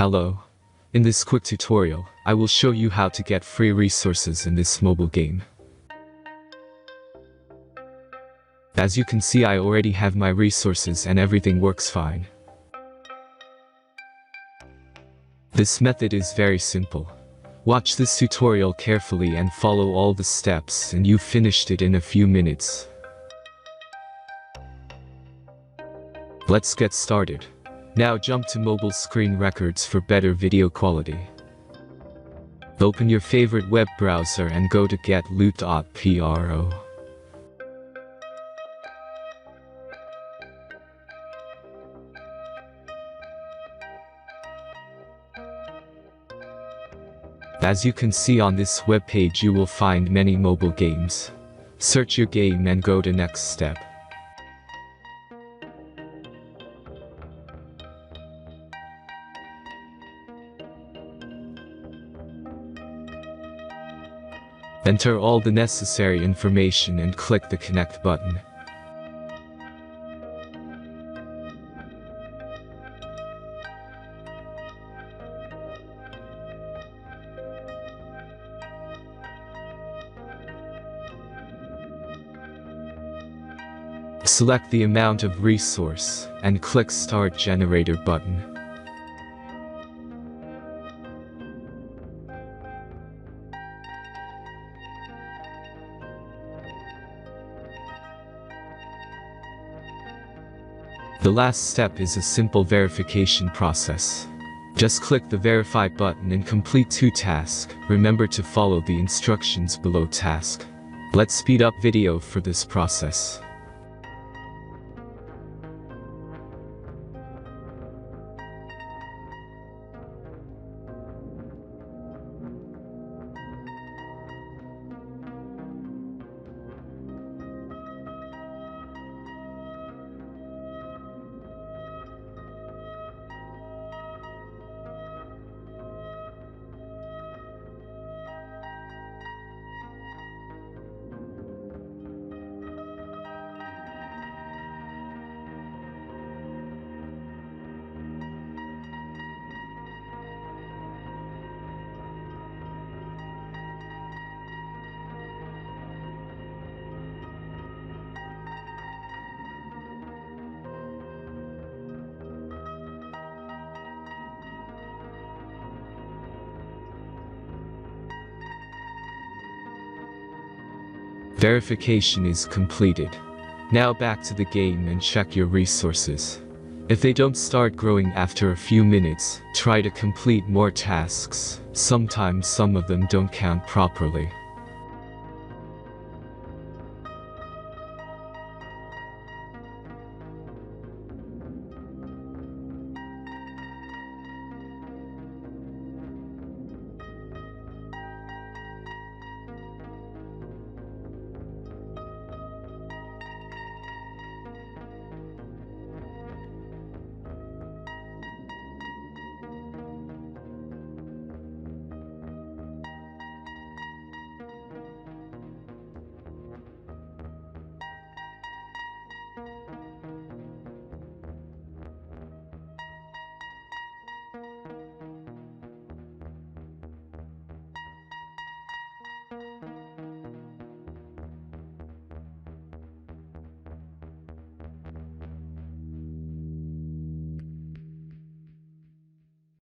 Hello. In this quick tutorial, I will show you how to get free resources in this mobile game. As you can see, I already have my resources and everything works fine. This method is very simple. Watch this tutorial carefully and follow all the steps and you've finished it in a few minutes. Let's get started. Now jump to mobile screen records for better video quality. Open your favorite web browser and go to getloot.pro. As you can see on this web page, you will find many mobile games. Search your game and go to next step. Enter all the necessary information and click the connect button. Select the amount of resource and click Start Generator button. The last step is a simple verification process. Just click the Verify button and complete 2 tasks. Remember to follow the instructions below task. Let's speed up video for this process. Verification is completed. Now back to the game and check your resources. If they don't start growing after a few minutes, try to complete more tasks. Sometimes some of them don't count properly.